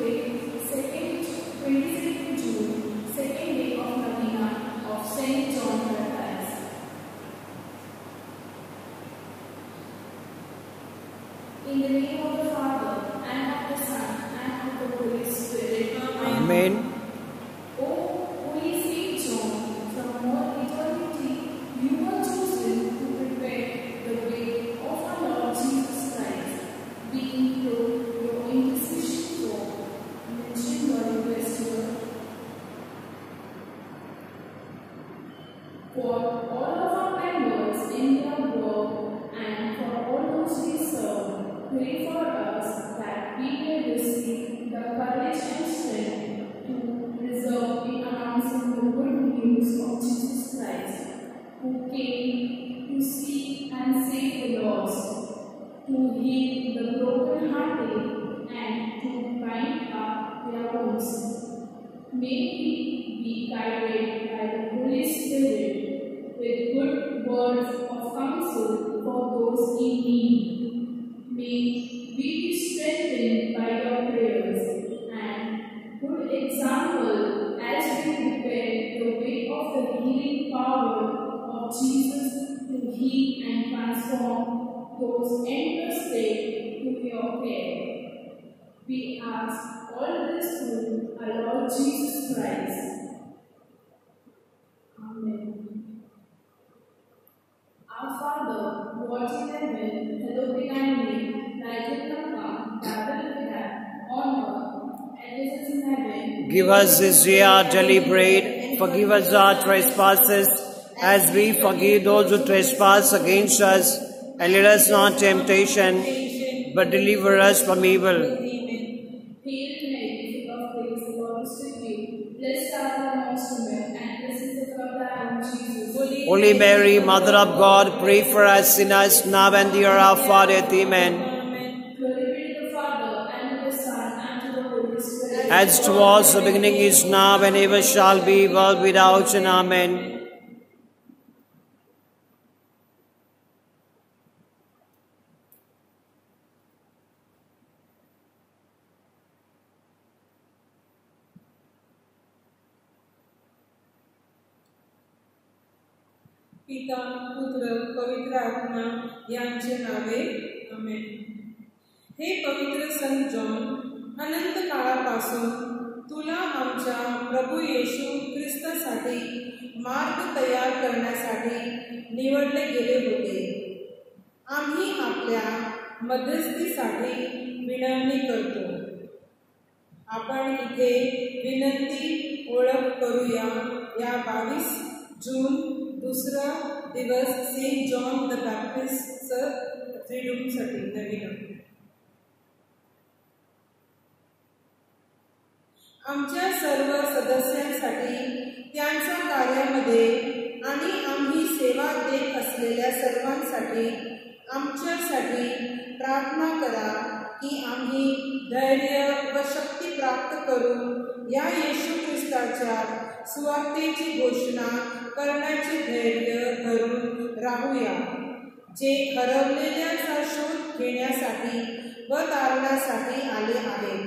today, 22nd June, second day of Novena of Saint John Baptist. In the name of the Father, and of the Son, and of the Holy Spirit. Amen. O Holy Saint John, from all eternity, you were chosen to prepare the way of our Lord Jesus Christ, being through your intercession mentioned by the Westward. For all of our members in their work and for all those we serve, pray for us that we may receive the courage and strength to preserve in announcing the good news of Jesus Christ, who came to seek and save the lost, to heal the broken-hearted, and to bind up their wounds. May we be guided by the Holy Spirit with good words of counsel for those in need. May we be strengthened by your prayers and good example as we prepare the way of the healing power of Jesus to heal and transform those entrusted to your care. We ask all this through our Lord Jesus Christ. Amen. Our Father, who art in heaven, hallowed be thy name. Thy kingdom come, thy will be done, on earth as it is in heaven. Give us this day our daily bread. Forgive us our trespasses, as we forgive those who trespass against us. And lead us not temptation, but deliver us from evil. Hail Mary, full of grace, the Lord is with you. Blessed art thou amongst women, and blessed is the fruit of thy womb, Jesus. Holy Mary, Mother of God, pray for us sinners, now and the hour of our death. Amen. Glory be to the Father, and to the Son, and to the Holy Spirit. As it was the beginning, is now, and ever shall be, world without end. Amen. पिता पुत्र पवित्र आत्मा यांचे नावे आमेन. हे पवित्र संत John, अनंत काळापासून तुला आमच्या प्रभू येशू ख्रिस्तासाठी मार्ग तयार करण्यासाठी निवडले गेले होते. आम्ही आपल्या मध्यस्थीसाठी विनंती करतो. आपण इथे विनंती ओळख करूया. या 22 जून दूसरा दिवस सेंट जॉन द बॅप्टिस्टचं फ्रीडमसाठी नवीन. आमच्या सर्व सदस्यांसाठी, त्यांच्या कार्यामध्ये आणि आम्ही सेवा देत असलेल्या सर्वांसाठी आमच्यासाठी प्रार्थना करा की आम्ही धैर्य व शक्ती प्राप्त करून या येशू ख्रिस्ताच्या सुवार्तेची घोषणा करण्याचे धैर्य धरून राहूया, जे हरवलेल्याचा शोध घेण्यासाठी व तारण्यासाठी आले आहेत.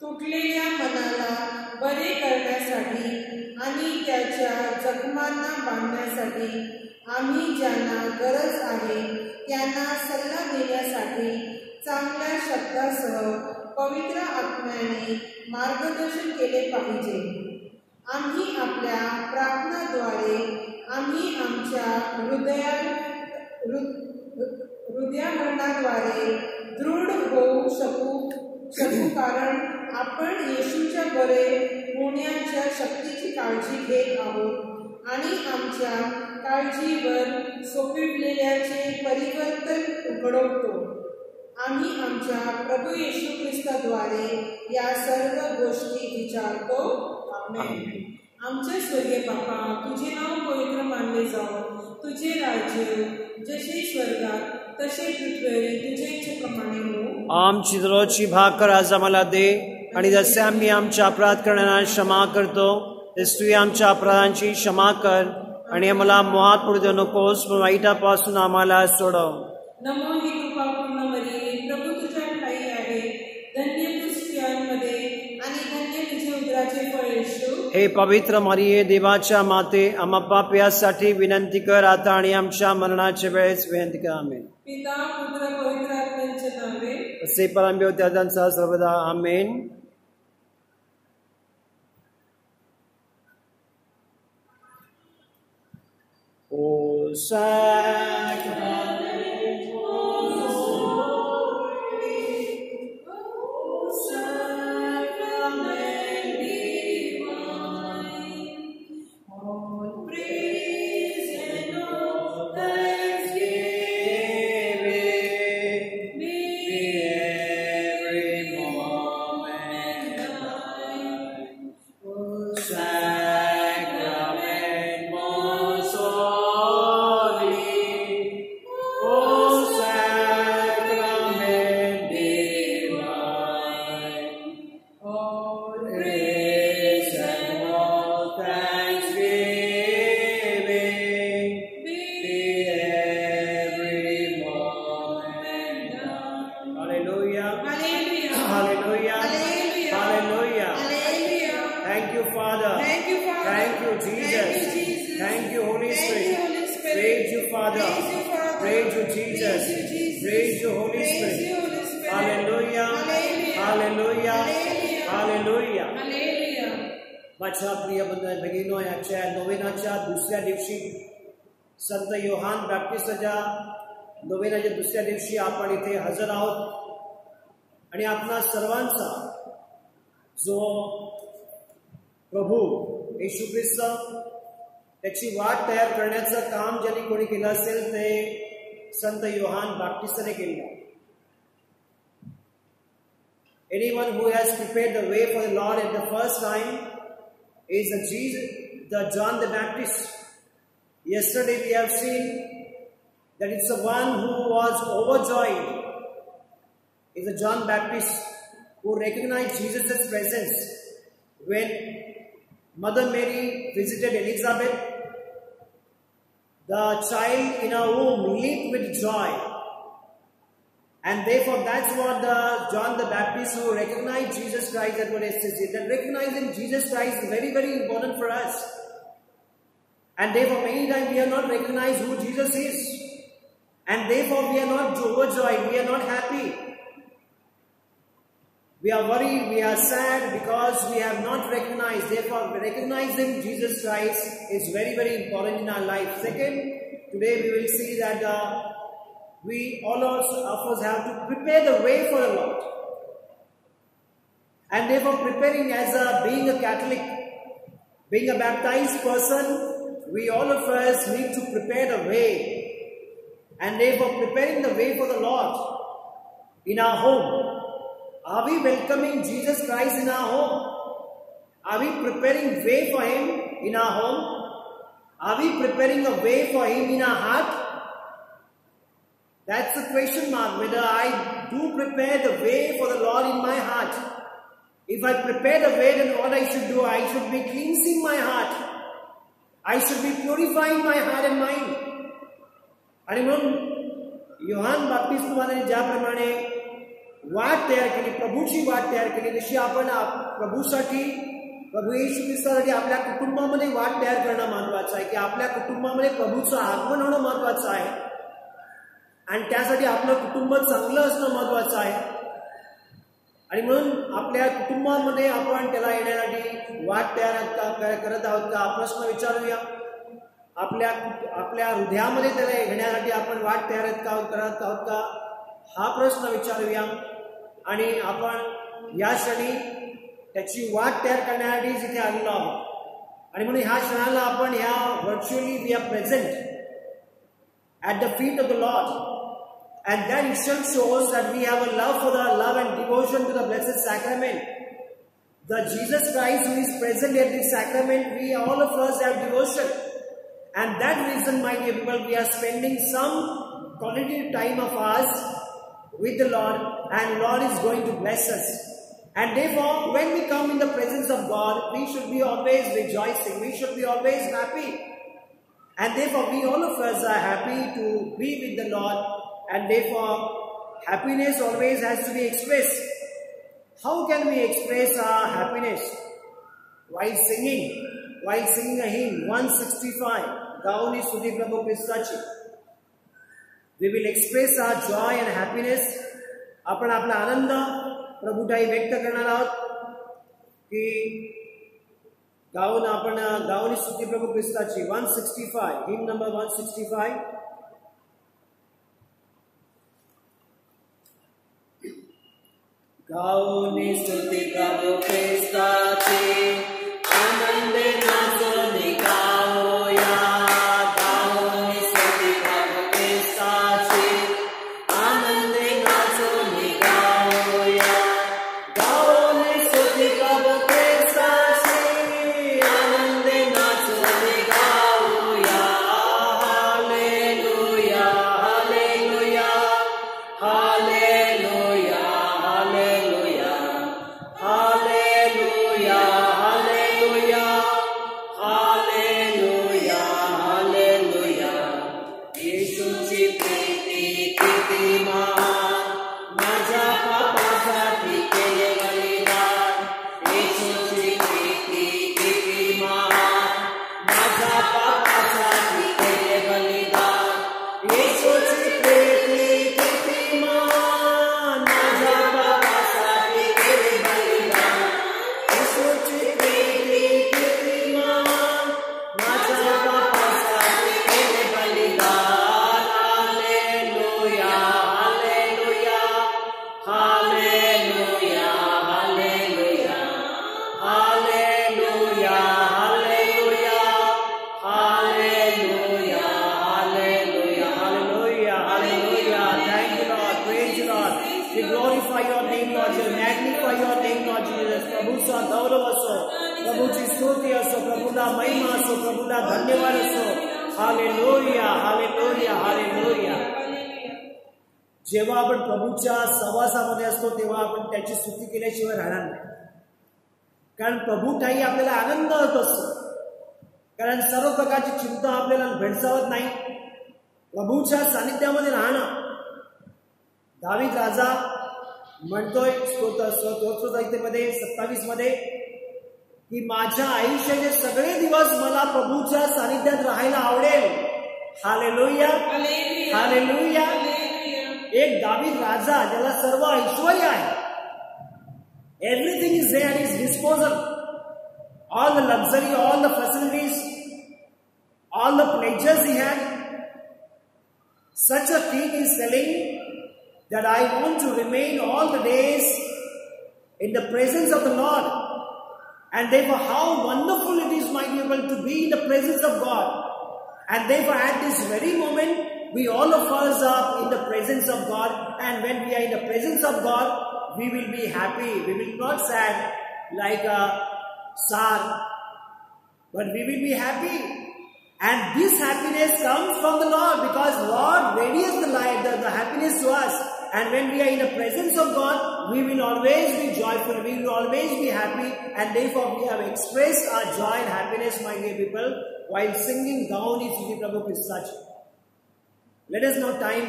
तुटलेल्या मनाला बरे करण्यासाठी आणि त्याच्या जखमांना बांधण्यासाठी आम्ही ज्यांना गरज आहे त्यांना सल्ला देण्यासाठी चांगल्या शब्दासह पवित्र आत्म्याने मार्गदर्शन केले पाहिजे. आम्ही आपल्या प्रार्थनाद्वारे आम्ही आमच्या हृदयाद्वारे दृढ होऊ शकू कारण आपण येशूच्या बरे होण्याच्या शक्तीची काळजी घेत आहोत आणि आमच्या काळजीवर सोपविलेल्याचे परिवर्तन घडवतो. आम्ही आमच्या प्रभू येशू ख्रिस्ताद्वारे या सर्व गोष्टी विचारतो. आमेन. आमचे स्वर्गीय बापा, तुझे नाव पवित्र मानले जावो. तुझे राज्य जसे स्वर्गात तसे पृथ्वीवर तुझे इच्छेप्रमाणे हो. आमची दररोजची भाकर आज आम्हाला दे, आणि जसे आम्ही आमच्या अपराध करणाऱ्यांना क्षमा करतो तसे तू आमच्या अपराधांची क्षमा कर, आणि आम्हाला मोहात पडू देऊ नकोस, पण वाईटापासून आम्हाला सोडव. नमो ही कृपा पूर्ण मरिये, प्रभू तुझ्या ठाई आहे. धन्य तू स्त्रियांमध्ये हे पवित्र मरिये, देवाच्या माते, आम्हा पाप्यासाठी विनंती कर आता आणि आमच्या मरणाच्या वेळेस विनंती कर. आमेन. पिता पुत्र पवित्र आत्म्याचे नावे. असे परमदेव त्याचा सर्वदा. आमेन. O sacrament, most holy, O sacrament divine, all praise and all thanksgiving be every moment thine. O sacrament most holy, O sacrament divine, all praise and all thanksgiving be every moment thine. Hallelujah. Hallelujah. Hallelujah. Hallelujah. Hallelujah. Hallelujah. Thank you, Father. Thank you, Father. Thank you, Jesus. Thank you, Jesus. Thank you, Holy Thank Spirit. you, Holy Spirit. Praise you, Father. Praise you, Father. Praise you, Jesus. Praise you, Jesus. Praise you, Holy Praise Spirit. you, Holy Spirit. Hallelujah. Hallelujah. Hallelujah. Hallelujah. Hallelujah. Hallelujah. माझ्या प्रिय भगिनो, याच्या नोवेनाच्या दुसऱ्या दिवशी संत योहान बॅप्टिस्टच्या नोवेनाच्या दुसऱ्या दिवशी आपण इथे हजर आहोत आणि आपणा सर्वांचा जो प्रभू येशू ख्रिस्त त्याची वाट तयार करण्याचं काम ज्यांनी कोणी केलं असेल ते संत योहान बॅप्टिस्टने केलं. Anyone who has prepared the way for the Lord at the first time is the John the Baptist. Yesterday we have seen that it's the one who was overjoyed. It's the John Baptist who recognized Jesus' presence when Mother Mary visited Elizabeth. The child in her womb leaped with joy. And therefore, that's what John the Baptist who recognized Jesus Christ, that's what it says. That recognizing Jesus Christ is very, very important for us. And therefore, many times we are not recognized who Jesus is. And therefore, we are not overjoyed, we are not happy. We are worried, we are sad because we have not recognized. Therefore, recognizing Jesus Christ is very, very important in our life. Second, today we will see that we all of us have to prepare the way for the Lord. And therefore, preparing as being a Catholic, being a baptized person, we all of us need to prepare the way. And therefore, preparing the way for the Lord in our home. Are we welcoming Jesus Christ in our home? Are we preparing way for Him in our home? Are we preparing a way for Him in our heart? That's the question mark, whether I do prepare the way for the Lord in my heart. If I prepare the way, then what I should do? I should be cleansing my heart. I should be purifying my heart and mind. आणि म्हणून Yohan Baptist महाराजांनी ज्याप्रमाणे वाट तयार केली, प्रभूची वाट तयार केली, तशी आपण प्रभूसाठी, प्रभू येशू ख्रिस्तासाठी आपल्या कुटुंबामध्ये वाट तयार करणं महत्वाचं आहे. की आपल्या कुटुंबामध्ये प्रभूचं आगमन होणं महत्वाचं आहे. आणि त्यासाठी आपलं कुटुंब चांगलं असणं महत्वाचं आहे. आणि म्हणून आपल्या कुटुंबामध्ये आपण त्याला येण्यासाठी वाट तयार करत आहोत का? प्रश्न विचारूया. आपल्या हृदयामध्ये त्याला येण्यासाठी आपण वाट तयार करत आहोत का? हा प्रश्न विचारूया. आणि आपण या क्षणी त्याची वाट तयार करण्यासाठी इथे आलेलो आहोत. आणि म्हणून ह्या क्षणाला आपण ह्या virtually we are present at the feet of the Lord. And that itself shows that we have a love for the love and devotion to the Blessed Sacrament. The Jesus Christ who is present at this sacrament, we all of us have devotion. And that reason, my dear people, we are spending some quality time of ours with the Lord, and Lord is going to bless us. And therefore, when we come in the presence of God, we should be always rejoicing. We should be always happy. And therefore, we all of us are happy to be with the Lord. And therefore, happiness always has to be expressed. How can we express our happiness? while singing a hymn 165, गाऊनी स्तुती प्रभू ख्रिस्ताची, we will express our joy and happiness. आपण आपला आनंद प्रभूठाई व्यक्त करणार आहोत की गाऊनी स्तुती प्रभू ख्रिस्ताची 165, hymn number 165. गाऊनी स्तुती प्रभु ख्रिस्ताची, आनंदे नाचूनी गाऊया. गाऊनी स्तुती प्रभु ख्रिस्ताची, आनंदे नाचूनी गाऊया. गाऊनी स्तुती प्रभु ख्रिस्ताची, आनंदे नाचूनी गाऊया. Hallelujah, hallelujah, hallelujah. प्रभूचा गौरव असो, प्रभूची स्तुती असो, प्रभूला महिमा असो, प्रभूला धन्यवाद असो. Hallelujah, hallelujah, hallelujah. जेव्हा आपण प्रभूच्या सहवासामध्ये असतो तेव्हा आपण त्याची स्तुती केल्याशिवाय राहणार नाही. कारण प्रभूठाई आपल्याला आनंद होत असतो. कारण सर्व प्रकारची चिंता आपल्याला भेडसावत नाही. प्रभूच्या सानिध्यामध्ये राहणं. दावीद राजा म्हणतोय स्तोत्रसंहितेमध्ये 27 मध्ये की माझ्या आयुष्याचे सगळे दिवस मला प्रभूच्या सानिध्यात राहायला आवडेल. Hallelujah, hallelujah. एक दावीद राजा ज्याला सर्व ऐश्वर्य आहे. Everything is there at his disposal. All the luxury, all the facilities, all the pleasures he had. Such a king is telling that I want to remain all the days in the presence of the Lord. And therefore how wonderful it is, my people, to be in the presence of God. And therefore at this very moment, we all of us are in the presence of God. And when we are in the presence of God, we will be happy. We will not sad like a Tsar, but we will be happy. And this happiness comes from the Lord, because Lord radiates the light, the happiness to us. And when we are in the presence of God, we will always be joyful, we will always be happy. And therefore we have expressed our joy and happiness, my dear people, while singing Gauni Stuti Prabhu ख्रिस्ताची. Let us now time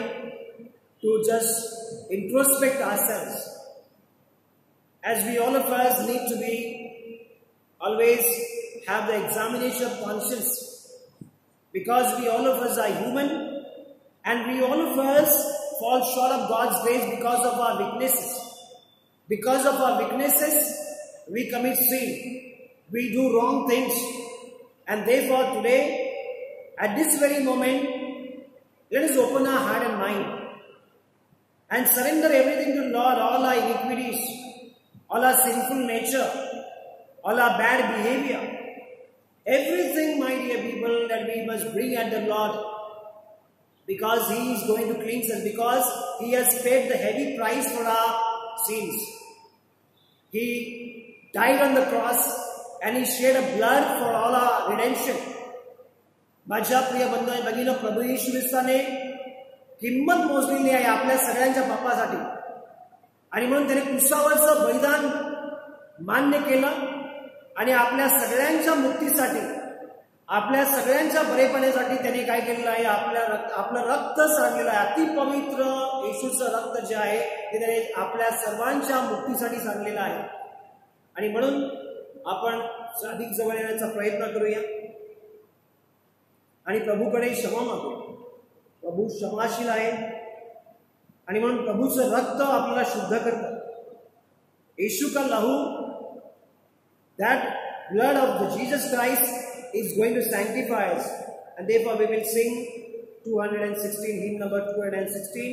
to just introspect ourselves, as we all of us need to be always have the examination of conscience, because we all of us are human, and we all of us fall short of God's grace because of our weaknesses. Because of our weaknesses, we commit sin. We do wrong things. And therefore today, at this very moment, let us open our heart and mind and surrender everything to the Lord, all our iniquities, all our sinful nature, all our bad behavior. Everything, my dear people, that we must bring at the Lord, because He is going to cleanse us, because He has paid the heavy price for our sins. He died on the cross and He shed a blood for all our redemption. माझ्या प्रिय बंधू आणि भगिनी, प्रभू येशू ख्रिस्ताने किंमत मोजलेली आहे आपल्या सगळ्यांच्या पापासाठी, आणि म्हणून त्याने क्रूसावरचं बलिदान मान्य केलं आणि आपल्या सगळ्यांच्या मुक्तीसाठी, आपल्या सगळ्यांच्या बरेपणासाठी त्याने काय केलेलं आहे, आपलं रक्त सांडलेलं आहे. अतिपवित्र येशूचं रक्त जे आहे ते त्याने आपल्या सर्वांच्या मुक्तीसाठी सांडलेलं आहे. आणि म्हणून आपण अधिक जवळ येण्याचा प्रयत्न करूया आणि प्रभूकडे क्षमा मागूया. प्रभू क्षमाशील आहे आणि म्हणून प्रभूचं रक्त आपल्याला शुद्ध करतं. येशू का लहू, that blood of the Jesus Christ is going to sanctify us, and therefore we will sing 216, hymn number 216,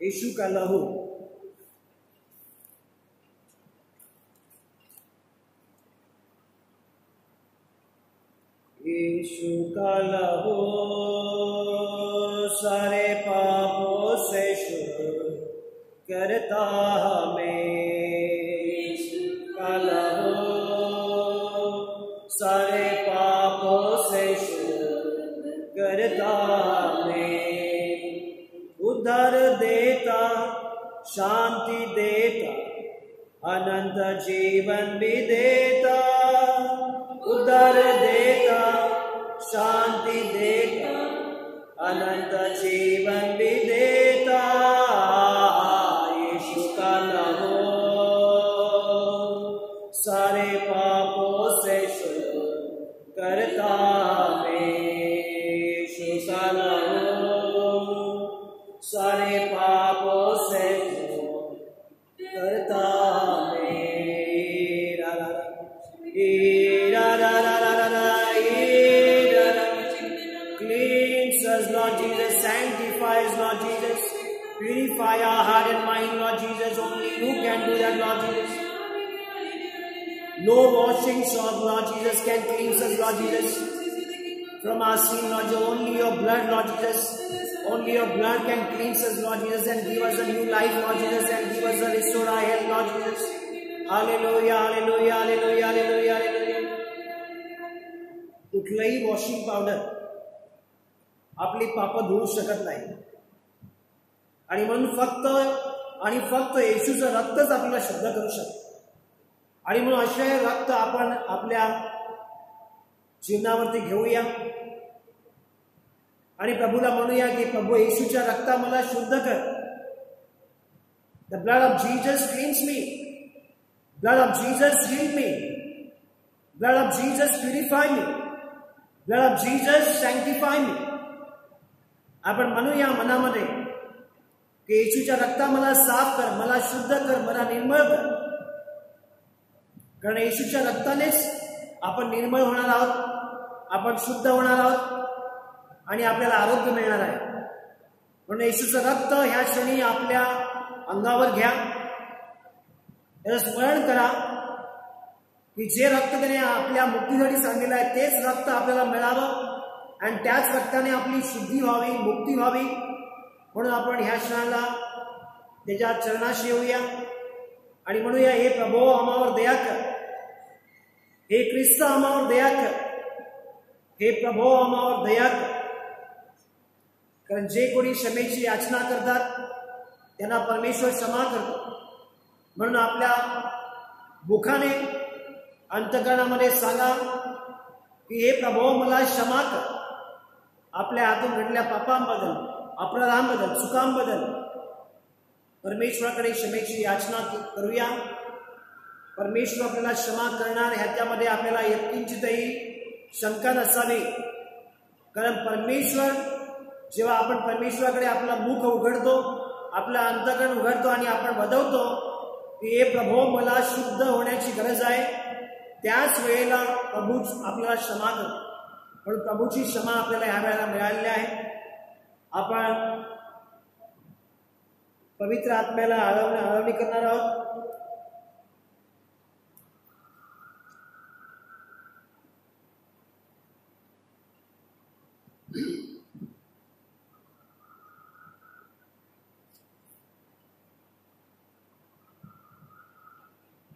येशू का लहू. यीशु का लहू सारे पापों से शुद्ध करता हमें. यीशु का लहू सारे पापों से शुद्ध करता हमें. उद्धार देता, शांति देता, अनंत जीवन भी देता. उद्धार देता, शांति देता, अनंत जीवन भी देता. यीशु का लहू सारे पापों से शुद्ध करता हमें. यीशु का लहू सारे पापों से शुद्ध करता हमें. Cleanse us, Lord Jesus. Sanctify us, Lord Jesus. Purify our heart and mind, Lord Jesus. Only you can do that, Lord Jesus. No washings of Lord Jesus can cleanse us, Lord Jesus, from our sin, Lord Jesus. Only your blood, Lord Jesus. Only your blood can cleanse us, Lord Jesus, and give us a new life, Lord Jesus, and give us a restore our health, Lord Jesus. Hallelujah, hallelujah, hallelujah, hallelujah, hallelujah. कुठलंही washing powder आपली पाप धुवू शकत नाही आणि म्हणून फक्त येशूचं रक्तच आपल्याला शुद्ध करू शकतं. आणि म्हणून असे रक्त आपण आपल्या जीवनावरती घेऊया आणि प्रभूला म्हणूया की प्रभू येशूच्या रक्ता मला शुद्ध कर. The blood of Jesus cleanse me. Blood of Jesus heal me. Blood of Jesus purify me. Blood of Jesus sanctify me. आपण म्हणूया मनामध्ये की येशूच्या रक्ता मला साफ कर, मला शुद्ध कर, मला निर्मळ कर. कारण येशूच्या रक्तानेच आपण निर्मळ होणार आहोत, आपण शुद्ध होणार आहोत आणि आपल्याला आरोग्य मिळणार आहे. म्हणून येशूचं रक्त ह्या क्षणी आपल्या अंगावर घ्या. याचं स्मरण करा की जे रक्त त्याने आपल्या मुक्तीसाठी सांगितलं आहे तेच रक्त आपल्याला मिळावं आणि त्याच रक्ताने आपली शुद्धी व्हावी, मुक्ती व्हावी. म्हणून आपण ह्या क्षणाला त्याच्या चरणाशी येऊया आणि म्हणूया, हे प्रभो आम्हावर दया कर, हे ख्रिस्त आम्हावर दया कर, हे प्रभो आम्हावर दया कर. कारण जे कोणी क्षमेची याचना करतात त्यांना परमेश्वर क्षमा करतो. म्हणून आपल्या मुखाने अंतःकरणामध्ये सांगा की हे प्रभो मला क्षमा कर. आपल्या हातून घडलेल्या पापांबद्दल, अपराधांबद्दल, चुकांबद्दल परमेश्वराकडे क्षमेची याचना करूया. परमेश्वर आपल्याला क्षमा करणार ह्याच्यामध्ये आपल्याला यत्किंचितही शंका नसावी. कारण परमेश्वर, जेव्हा आपण परमेश्वराकडे आपला मुख उघडतो, आपलं अंतःकरण उघडतो आणि आपण वदवतो की हे प्रभो मला शुद्ध होण्याची गरज आहे, त्याच वेळेला प्रभू आपल्याला क्षमा करतो. म्हणून प्रभूची क्षमा आपल्याला ह्या वेळेला मिळालेली आहे. आपण पवित्र आत्म्याला आळवणी करणार आहोत.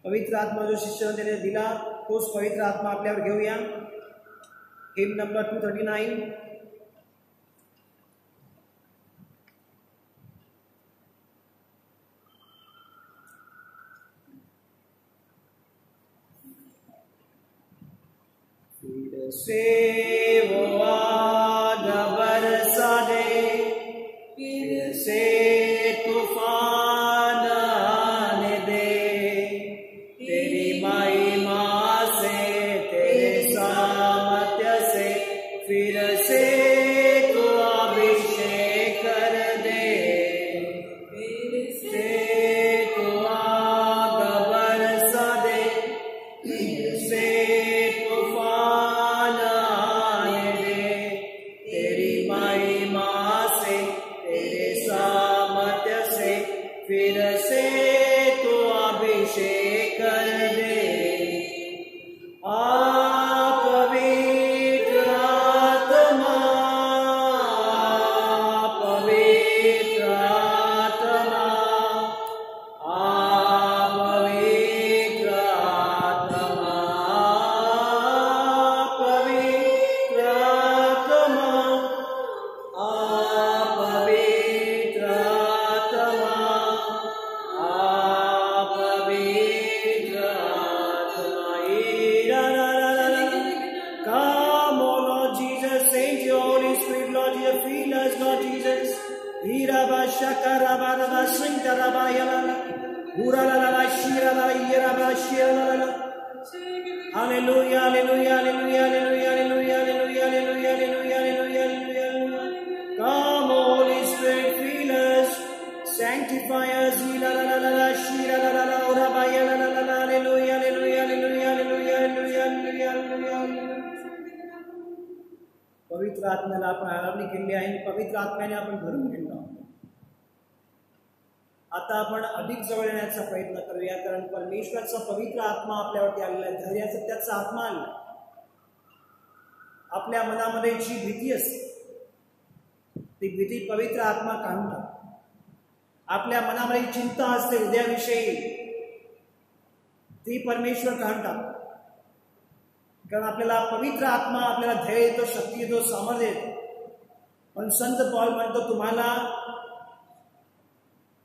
पवित्र आत्मा जो शिष्याने त्याने दिला तोच पवित्र आत्मा आपल्यावर घेऊया. Him number 239. फिर से वो आग बरसा दे, फिर से तूफान आने दे, तेरी महिमा से shakarabaraba srinkarabaya uralala shirala yeraba shirala. Hallelujah, hallelujah, hallelujah, hallelujah, hallelujah, hallelujah, hallelujah, hallelujah, hallelujah, hallelujah. Come, Holy Spirit, fill us, sanctify us. Hallelujah, hallelujah, hallelujah, hallelujah, hallelujah, hallelujah, hallelujah. पवित्र आत्म्याला आपण आराधना केली आहे. पवित्र आत्म्याने आपण भरून घेतो. आता आपण अधिक जवळ येण्याचा प्रयत्न करूया, कारण परमेश्वराचा पवित्र आत्मा आपल्यावरती आलेला आहे. धैर्याचा त्याचा आत्मा आला. आपल्या मनामध्ये जी भीती असते ती भीती पवित्र आत्मा काढून टाकतो. आपल्या मनामध्ये चिंता असते उद्याविषयी ती परमेश्वर काढून टाकतो. कारण आपल्याला पवित्र आत्मा आपल्याला धैर्य येतो, शक्ती येतो, सामर्थ्य येतो. पण संत पौल म्हणतो तुम्हाला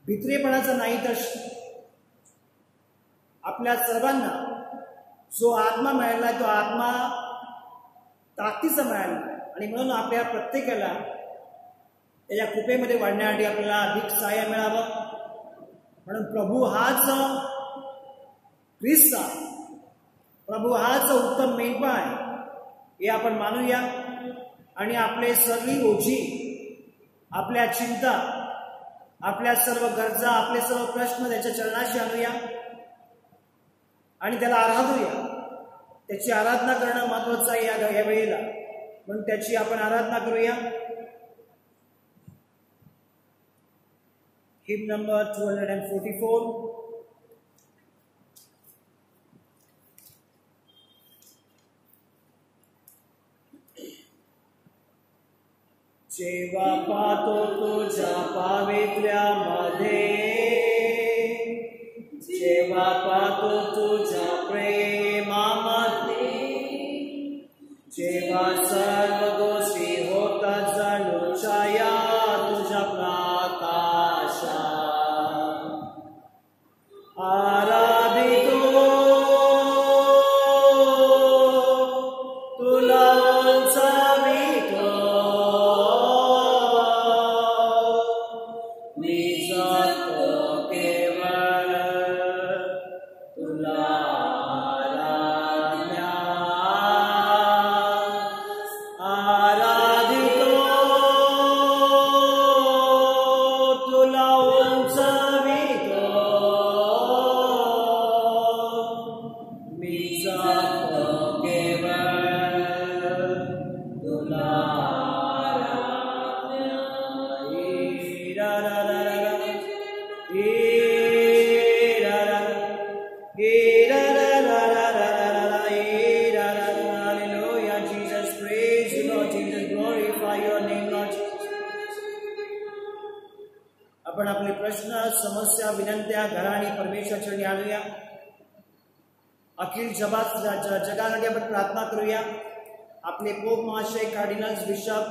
भित्रेपणाचा नाही तर आपल्या सर्वांना जो आत्मा मिळाला तो आत्मा ताकदीचा मिळाला. आणि म्हणून आपल्या प्रत्येकाला त्याच्या कृपेमध्ये वाढण्यासाठी आपल्याला अधिक सहाय्य मिळावं. म्हणून प्रभू हाच ख्रिस्त आहे, प्रभू हाच उत्तम मेंढपाळ आहे हे आपण मानूया. आणि आपले सर्व ओझी, आपल्या चिंता, आपल्या सर्व गरजा, आपले सर्व प्रश्न त्याच्या चरणाशी आणूया आणि त्याला आराधूया. त्याची आराधना करणं महत्वाचं आहे या वेळेला. म्हणून त्याची आपण आराधना करूया. Him number 244. जेव्हा पाहतो तुझ्या पावित्र्यामध्ये, जेव्हा पाहतो तुझ्या प्रेमामध्ये, जेव्हा सर्व गोष्टी होतात जणू छाया तुझ्या प्रकाशा, आराधितो तुला उंचावितो. आपण आपले प्रश्न, समस्या, विनंत्या घराणी परमेश्वराचरणी आणूया. अखिल जगासाठी आपण प्रार्थना करूया. आपले पोप महाशय, कार्डिनल्स, बिशप,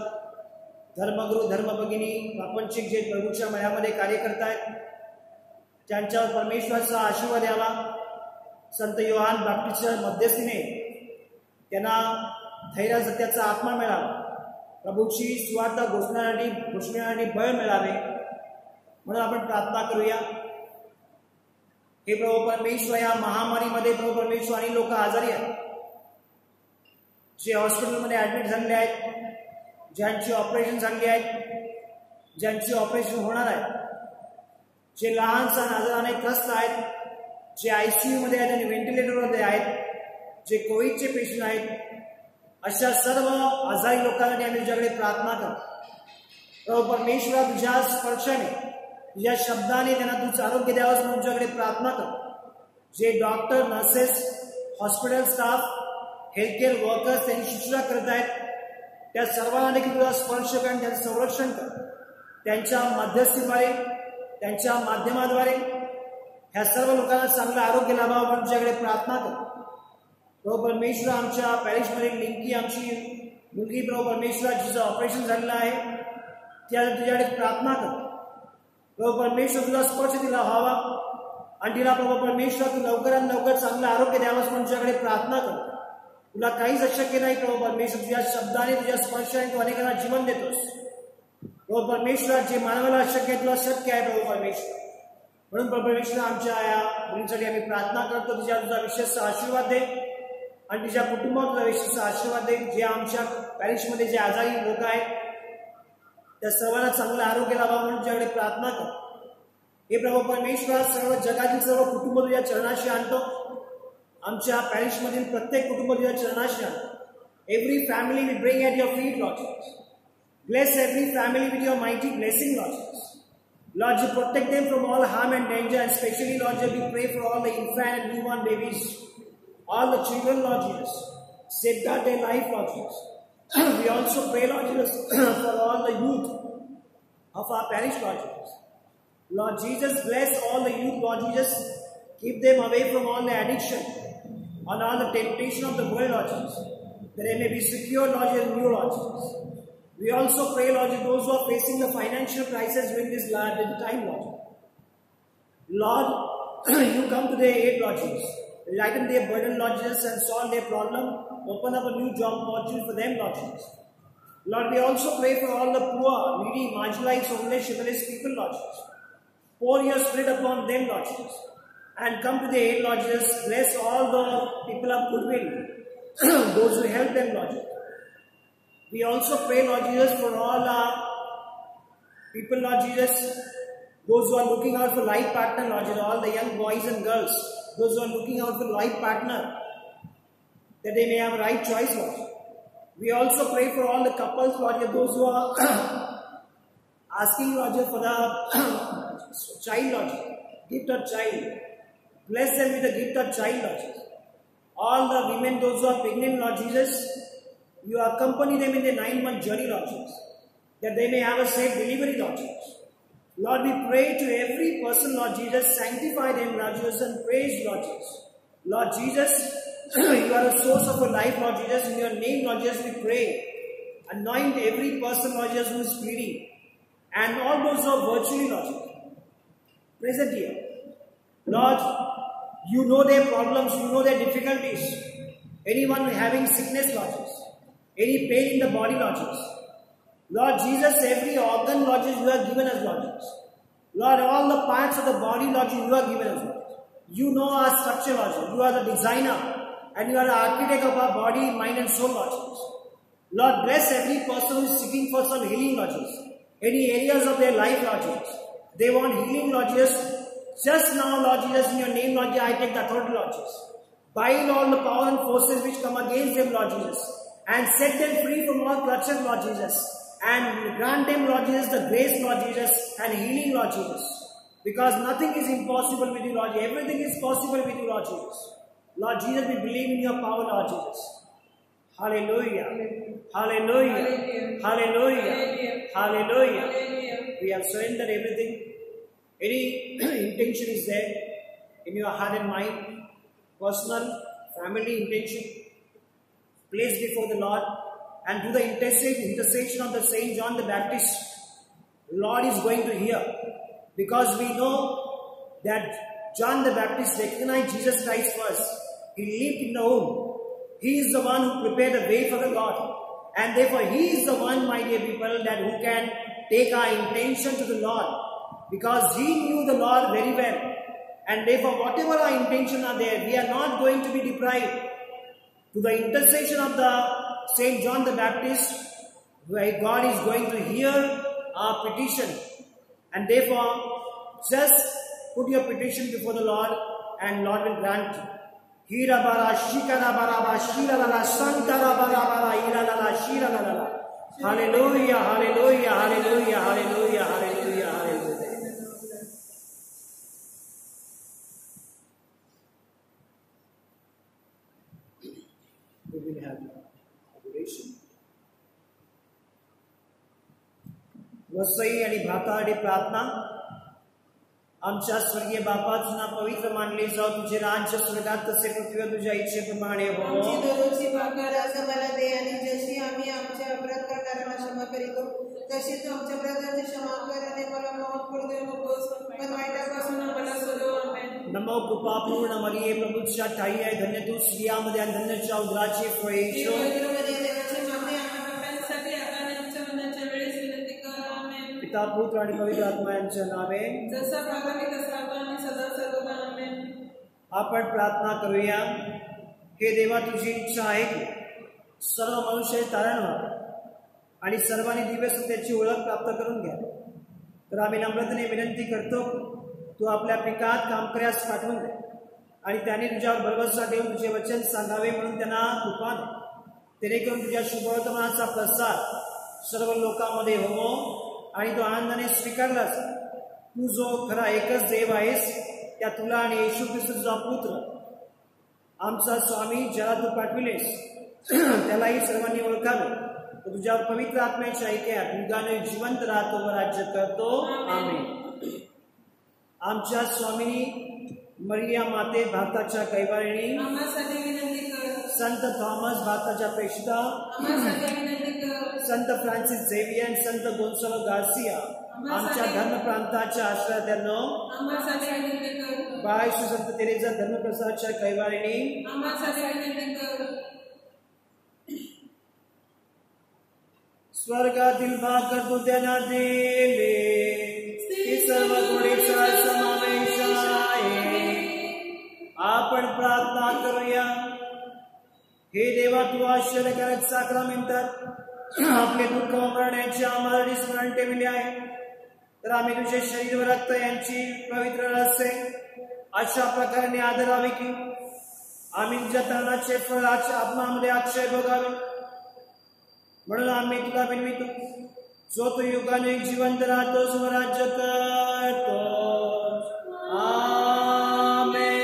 धर्मगुरू, धर्मभगिनी, प्रापंचिक जे प्रभूच्या मयामध्ये कार्य करतायत त्यांच्यावर परमेश्वराचा आशीर्वाद यावा. संत योहान बाप्टिस्टच्या मध्यस्थीने त्यांना धैर्य सत्याचा आत्मा मिळावा. प्रभूची सुवार्ता घोषणासाठी बळ मिळावे म्हणून आपण प्रार्थना करूया. हे प्रभू परमेश्वर, या महामारीमध्ये प्रभू परमेश्वर आणि लोक आजारी आहेत, जे हॉस्पिटलमध्ये ऍडमिट झालेले आहेत, ज्यांची ऑपरेशन झाली आहेत, ज्यांची ऑपरेशन होणार आहे, जे लहान सहान आजाराने त्रस्त आहेत, जे ICU मध्ये आहेत आणि व्हेंटिलेटरमध्ये आहेत, जे कोविडचे पेशंट आहेत, अशा सर्व आजारी लोकांसाठी आम्ही तुझ्याकडे प्रार्थना करतो. प्रभू परमेश्वरा, तुझ्या स्पर्शाने, तुझ्या शब्दाने त्यांना तुझं आरोग्य द्यावंच म्हणून तुझ्याकडे प्रार्थना करतो. जे doctor, nurses, hospital staff, healthcare workers त्यांनी शुश्रूषा करत आहेत त्या सर्वांना देखील तुझा स्पर्श कर आणि त्यांचं संरक्षण कर. त्यांच्या मध्यस्थीद्वारे, त्यांच्या माध्यमाद्वारे ह्या सर्व लोकांना चांगलं आरोग्य लाभावं म्हणून तुझ्याकडे प्रार्थना करतो. प्रभू परमेश्वर, आमच्या पॅरिशमध्ये लिंकी, आमची मुलगी प्रभू परमेश्वर, जिचं ऑपरेशन झालेलं आहे, त्या तुझ्याकडे प्रार्थना करतो. प्रभू परमेश्वर, तुझा स्पर्श तिला व्हावा आणि तिला प्रभू परमेश्वर तू लवकरात लवकर चांगलं आरोग्य द्यावंच म्हणून तुझ्याकडे प्रार्थना करतो. तुला काहीच अशक्य नाही प्रभू परमेश्वर. तुझ्या शब्दाने, तुझ्या स्पर्शाने तू अनेकांना जीवन देतोस. प्रभू परमेश्वर जे मानवाला अशक्य आहे तुला शक्य आहे प्रभू परमेश्वर. म्हणून प्रभू परमेश्वर आमच्या या मुलींसाठी आम्ही प्रार्थना करतो, तिच्या तुझा विशेष आशीर्वाद दे आणि तिच्या कुटुंबात तुझा विशेष आशीर्वाद दे. जे आमच्या पॅरिशमध्ये जे आजारी लोक आहेत त्या सर्वांना चांगलं आरोग्य लावा म्हणून तुझ्याकडे प्रार्थना करतो. हे प्रभू परमेश्वर सर्व जगातील सर्व कुटुंब तुझ्या चरणाशी आणतो. आमच्या पॅरिशमधील प्रत्येक कुटुंब तुझ्या चरणाशी आणतो. Every family we bring at your feet Lord Jesus. Bless every family with your mighty blessing, Lord Jesus. Lord, you protect them from all harm and danger, and especially, Lord, we pray for all the infant and newborn babies, all the children, Lord Jesus. Safeguard their life, Lord Jesus. We also pray, Lord Jesus, for all the youth of our parish, Lord Jesus. Lord Jesus, bless all the youth, Lord Jesus. Keep them away from all the addiction and all the temptation of the world, Lord Jesus. That they may be secure, Lord Jesus, in you, Lord Jesus. We also pray, Lord, that those who are facing the financial crisis during this time, Lord. Lord, you come to their aid, Lord Jesus. Lighten their burden, Lord Jesus, and solve their problem. Open up a new job opportunity for them, Lord Jesus. Lord, we also pray for all the poor, needy, marginalized, homeless, shelterless people, Lord Jesus. Pour your spirit upon them, Lord Jesus. And come to their aid, Lord Jesus. Bless all the people of goodwill, those who help them, Lord Jesus. We also pray, Lord Jesus, for all our people, Lord Jesus, those who are looking out for life partner, Lord Jesus, all the young boys and girls, those who are looking out for life partner, that they may have a right choice, Lord. We also pray for all the couples, Lord Jesus, those who are asking, Lord Jesus, for the child, Lord Jesus, gift of child. Bless them with the gift of child, Lord Jesus. All the women, those who are pregnant, Lord Jesus, you accompany them in their 9-month journey, Lord Jesus, that they may have a safe delivery, Lord Jesus. Lord, we pray to every person, Lord Jesus, sanctify them, Lord Jesus, and praise, Lord Jesus. Lord Jesus, you are the source of our life, Lord Jesus. In your name, Lord Jesus, we pray. Anoint every person, Lord Jesus, who is pleading, and all those who are virtually, Lord Jesus, present here. Lord, you know their problems, you know their difficulties. Anyone having sickness, Lord Jesus, any pain in the body, Lord Jesus. Lord Jesus, every organ, Lord Jesus, you have given us, Lord Jesus. Lord, all the parts of the body, Lord Jesus, you have given us, Lord Jesus. You know our structure, Lord Jesus. You are the designer and you are the architect of our body, mind and soul, Lord Jesus. Lord, bless every person who is seeking for some healing, Lord Jesus. Any areas of their life, Lord Jesus. They want healing, Lord Jesus. Just now, Lord Jesus, in your name, Lord Jesus, I take the authority, Lord Jesus. Bind all the power and forces which come against them, Lord Jesus. And set them free from all clutches, Lord Jesus. And grant them, Lord Jesus, the grace, Lord Jesus, and healing, Lord Jesus. Because nothing is impossible with you, Lord Jesus. Everything is possible with you, Lord Jesus. Lord Jesus, we believe in your power, Lord Jesus. Hallelujah. Hallelujah. Hallelujah. Hallelujah. We have surrendered everything. Any intention is there in your heart and mind, personal, family intention, placed before the Lord, and through the intercession of the Saint John the Baptist, Lord is going to hear, because we know that John the Baptist recognized Jesus Christ first. He lived in the womb. He is the one who prepared the way for the Lord, and therefore He is the one, my dear people, that who can take our intention to the Lord, because He knew the Lord very well, and therefore whatever our intention are there, we are not going to be deprived. To the intercession of the Saint John the Baptist, where God is going to hear our petition, and therefore just put your petition before the Lord, and Lord will grant you. Hira bara shikara bara ba shira la la santara bara bara ira la la shira la la. Hallelujah, hallelujah, hallelujah, hallelujah, hallelujah, hallelujah. We will have adoration. Vasai आणि भाताडी प्रार्थना. आमच्या स्वर्गीय बापा, तुझं नाव पवित्र मानले जाओ, तुझे राज्य स्वर्गात तसे पृथ्वीवर तुझ्या इच्छेप्रमाणे हो. आमची दररोजची भाकर आज आम्हाला दे, आणि जशी आम्ही आमच्या अपराध करणाऱ्यांना क्षमा करीतो, तशी तू आमच्या अपराधांची क्षमा कर, आणि मला माफ करू दे नकोस, पण वाईटापासून आम्हाला सोडव. आमेन. नमो कृपापूर्ण मरिये, प्रभूच्या ठाई आहे, धन्य तू स्त्रियांमध्ये आणि धन्यच्या उदराचे फळ येशू. देवाची मागणी आम्हाला पापांसाठी आता आणि आमच्या मरणाच्या वेळेस विनंती कर. आमेन. पिता पुत्र आणि पवित्र आत्मा यांच्या नावे जसा प्रारंभी तसा आता आणि सदा सर्वदा आमेन. आपण प्रार्थना करूया. हे देवा, तुझी इच्छा आहे की सर्व मनुष्य तारण व्हावे आणि सर्वांनी दिव्य सत्याची ओळख प्राप्त करून घ्या. तर आम्ही नम्रतेने विनंती करतो, तू आपल्या पिकात कामकऱ्यास पाठवून दे आणि त्यांनी तुझ्यावर भरवसा ठेवून तुझे वचन सांगावे म्हणून त्यांना कृपा दे. जेणेकरून तुझ्या शुभवर्तमानाचा प्रसार सर्व लोकांमध्ये होवो आणि तो आनंदाने स्वीकारला जातो. तू जो खरा एकच देव आहेस, त्या तुला आणि येशू ख्रिस्त तुझा पुत्र आमचा स्वामी ज्याला तू पाठविलेस त्यालाही सर्वांनी ओळखावे. तो तुझ्या पवित्र आत्म्याच्या ऐक्यात युगाने जिवंत राहतो व राज्य करतो. आमेन. आमच्या स्वामिनी मरिया माते भारताच्या कैवारिणी, आम्हासाठी विनंती कर. संत थॉमस भारताच्या प्रेषिता, आम्हासाठी विनंती कर. संत फ्रान्सिस झेवियर, संत गोन्सालो गार्सिया, आमच्या धर्म प्रांताच्या आश्रयात्यांनो, आम्हासाठी विनंती कर. बायशू संत तेरेसा धर्मप्रसारच्या कैवारिणी, आम्हासाठी विनंती कर. स्वर्गातील भाकर तू त्यांना दिले, ती सर्व गुणेचा समावेश आहे. आपण प्रार्थना करूया. हे देवा, तू आश्चर्यकारक साक्रामेंटात आपले दुःख व मरण्याचे आम्हाला स्मरण ठेवले आहे. तर आम्ही तुझे शरीर व रक्त यांची पवित्र रसे अशा प्रकारे आदरावे की आम्ही तुझ्या तरुणाचे फळ आत्मामध्ये अक्षय भोगावे. म्हणून आम्ही तुला विनवितो, जो तू युगाने जिवंत राहतोस व राज्य करतोस. आमेन.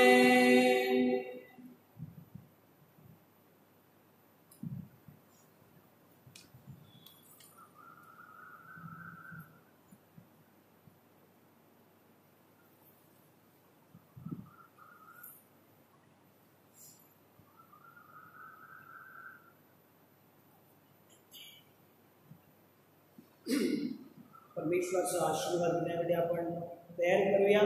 परमेश्वराचा आशीर्वाद घेण्यासाठी आपण तयारी करूया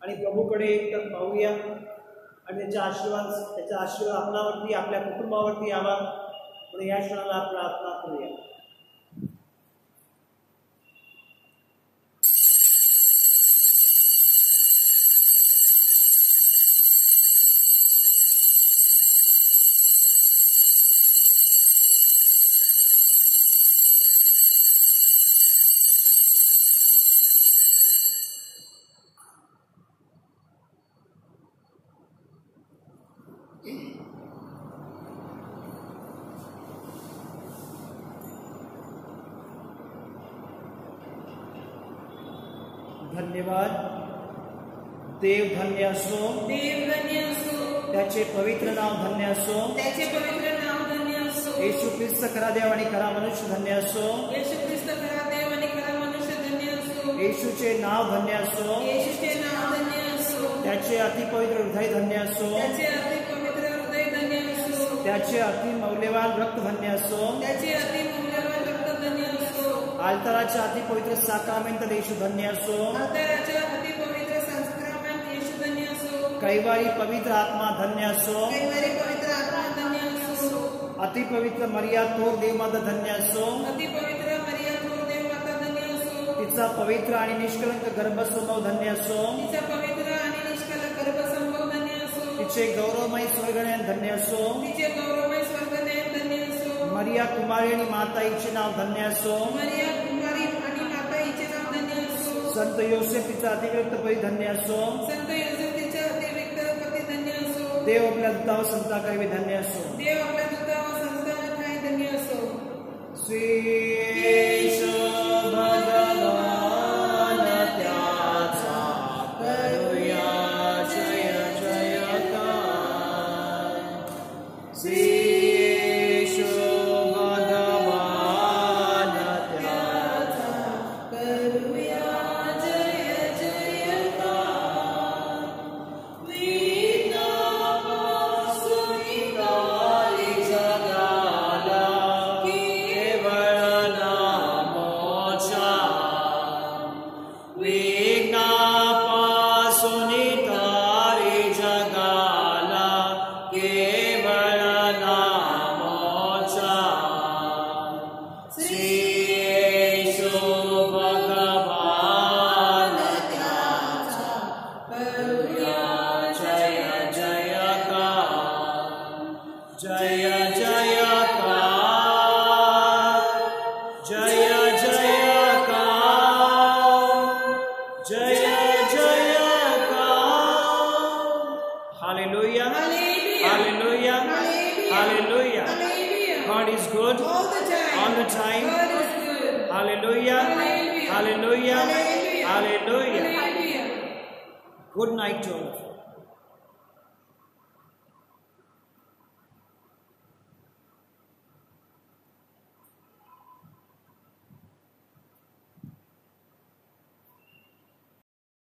आणि प्रभूकडे एकतर पाहूया आणि त्याचा आशीर्वाद आपल्यावरती, आपल्या कुटुंबावरती यावा म्हणून या क्षणाला प्रार्थना करूया. धन्यवाद. देव धन्य असो, देव धन्य असो, त्याचे पवित्र नाव धन्य असो. त्याचे पवित्र नाव धन्य असो. येशू ख्रिस्त खरा देव आणि खरा मनुष्य धन्य असो. येशू ख्रिस्त खरा देव आणि खरा मनुष्य धन्य असो. येशूचे नाव धन्य असो. येशूचे नाव धन्य असो. त्याचे अतिपवित्र हृदय धन्य असो. त्याचे अति पवित्र हृदय धन्य असो. त्याचे अति मौल्यवान रक्त धन्य असो. त्याचे अति मूल्यवान रक्त धन्य असो. आल्ताराच्या अतिपवित्र साक्रामेंट येशू धन्य असो. आदराचे अति पवित्र संस्क्रमण येशू धन्य असो. कैवारी पवित्र आत्मा धन्य असो. कैवारी पवित्र आत्मा धन्य असो. अतिपवित्र मरिया थोर देवमाता धन्य असो. अति पवित्र मरिया थोर देवमाता धन्य असो. तिचा पवित्र आणि निष्कलंक गर्भसंभव धन्य असो. तिचा पवित्र आणि निष्कलंक गर्भसंभव धन्य असो. तिचे गौरवमय स्वर्गनयन धन्य असो. तिचे गौरवमय स्वर्गनयन धन्य असो. मरिया कुमारी आणि माता हिचे नाव धन्य असो. मरिया कुमारी आणि माता हिचे नाव धन्य असो. संत योसेफ तिचा अतिरिक्त परी धन्य असो. संत योसेफ तिचे अतिरिक्त पती धन्य असो. देव आपल्या दुतावर संताकरवी धन्य असो. देव आपल्या दुतावर संतान ठाई धन्य असो. श्री येशू भगवान त्याचा करूया जय जयकार. श्री येशू भगवान त्याचा करूया जय जयकार. वीणा पासून गाली God is good all the time. all the time. God is good. Hallelujah. Hallelujah. Hallelujah. Hallelujah. Hallelujah. Hallelujah. Good night to all of you.